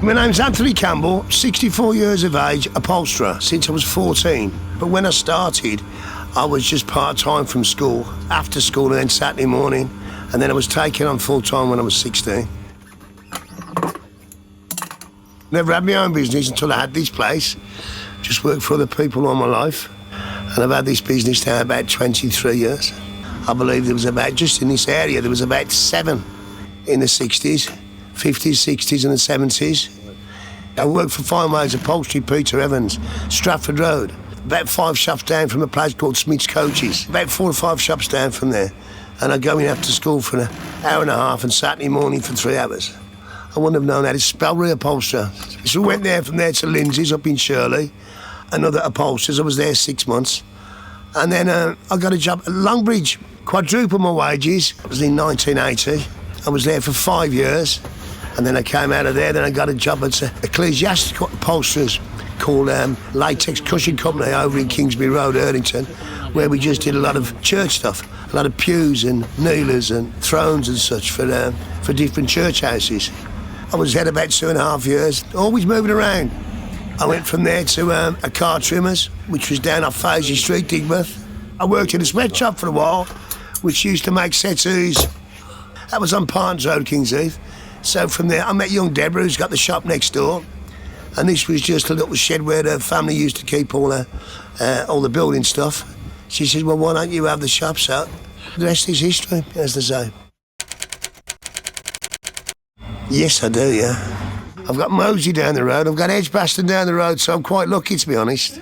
My name's Anthony Campbell, 64 years of age, upholsterer since I was 14. But when I started, I was just part-time from school, after school and then Saturday morning, and then I was taken on full-time when I was 16. Never had my own business until I had this place. Just worked for other people all my life. And I've had this business now about 23 years. I believe there was about, just in this area, there was about 7 in the 60s, 50s, 60s and the 70s. I worked for Fine Ways Upholstery, Peter Evans, Stratford Road. About 5 shops down from a place called Smith's Coaches. About 4 or 5 shops down from there. And I'd go in after school for an hour and a half and Saturday morning for 3 hours. I wouldn't have known how to spell reupholsterer. So I went there from there to Lindsay's up in Shirley, another upholsterers. I was there 6 months. And then I got a job at Longbridge, quadrupled my wages. It was in 1980. I was there for 5 years. And then I came out of there, then I got a job at Ecclesiastical Upholsterers called Latex Cushion Company over in Kingsbury Road, Erdington, where we just did a lot of church stuff, a lot of pews and kneelers and thrones and such for different church houses. I was there about 2.5 years, always moving around. I went from there to a car trimmers, which was down off Fazy Street, Digworth. I worked in a sweatshop for a while, which used to make settees. That was on Parnes Road, Kings Heath. So from there, I met young Deborah, who's got the shop next door. And this was just a little shed where her family used to keep all the building stuff. She said, well, why don't you have the shop? So the rest is history, as they say. Yes, I do, yeah. I've got Mosey down the road, I've got Edgbaston down the road, so I'm quite lucky, to be honest.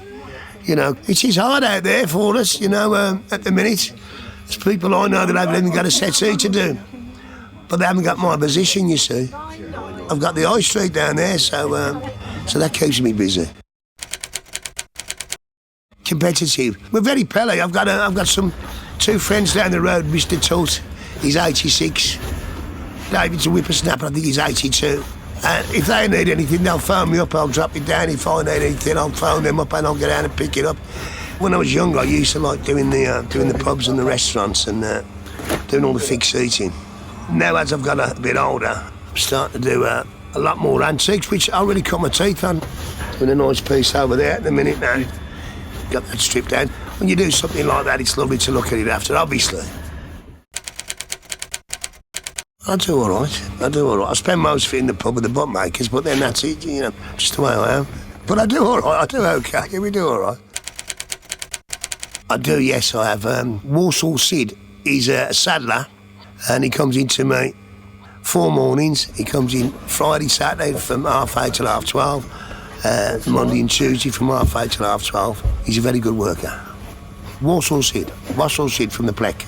You know, it is hard out there for us, you know, at the minute. There's people I know that haven't even got a settee to do. But they haven't got my position, you see. I've got the high street down there, so that keeps me busy. Competitive. We're very pelly. I've got some 2 friends down the road. Mr. Tut, he's 86. David's a whippersnapper, I think he's 82. And if they need anything, they'll phone me up, I'll drop it down. If I need anything, I'll phone them up and I'll get out and pick it up. When I was younger, I used to like doing the pubs and the restaurants and doing all the fixed seating. Now, as I've got a bit older, I'm starting to do a lot more antiques, which I really cut my teeth on. Doing a nice piece over there at the minute now. Got that stripped down. When you do something like that, it's lovely to look at it after, obviously. I do all right. I spend most of it in the pub with the bookmakers, but then that's it, you know, just the way I am. But I do all right, I do okay, yeah, we do all right. I do, yes, I have. Walsall Sid, he's a saddler, and he comes in to me 4 mornings. He comes in Friday, Saturday from 8:30 till 12:30, Monday and Tuesday from 8:30 till 12:30. He's a very good worker. Walsall Sid from the Pleck.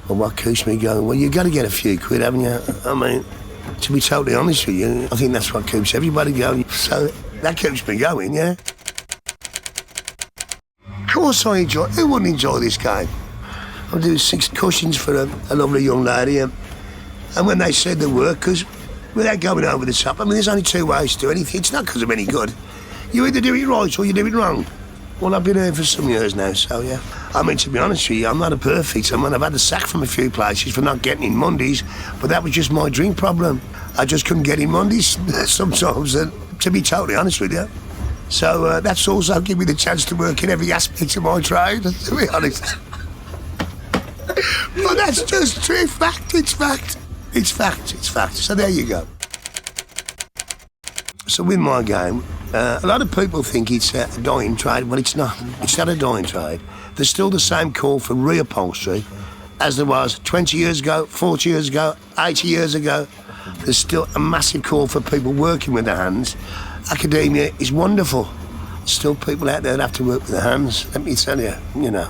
Well, what keeps me going? Well, you've got to get a few quid, haven't you? I mean, to be totally honest with you, I think that's what keeps everybody going. So that keeps me going, yeah? Of course I enjoy it. Who wouldn't enjoy this game? I do 6 cushions for a lovely young lady. And when they said the work, because without going over the top, I mean, there's only 2 ways to do anything. It's not because I'm any good. You either do it right or you do it wrong. Well, I've been here for some years now, so yeah. I mean, to be honest with you, I'm not a perfect. I mean, I've had a sack from a few places for not getting in Mondays, but that was just my drink problem. I just couldn't get in Mondays sometimes, and to be totally honest with you. So that's also given me the chance to work in every aspect of my trade, to be honest. Well, that's just true fact. It's fact. It's fact. So there you go. So with my game, a lot of people think it's a dying trade, but it's not. It's not a dying trade. There's still the same call for reupholstery as there was 20 years ago, 40 years ago, 80 years ago. There's still a massive call for people working with their hands. Academia is wonderful. There's still people out there that have to work with their hands. Let me tell you, you know.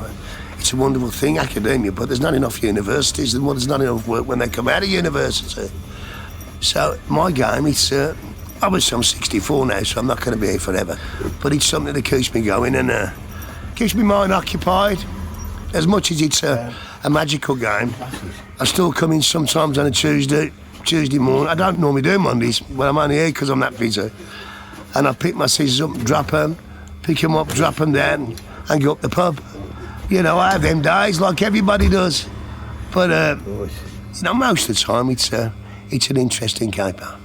It's a wonderful thing, academia, but there's not enough universities, and there's not enough work when they come out of university. So my game, it's, obviously I'm 64 now, so I'm not going to be here forever, but it's something that keeps me going and keeps my mind occupied. As much as it's a magical game, I still come in sometimes on a Tuesday morning. I don't normally do Mondays, but I'm only here because I'm that busy. And I pick my scissors up, drop them, pick them up, drop them down, and go up the pub. You know, I have them days like everybody does. But, you know, most of the time it's It's an interesting caper.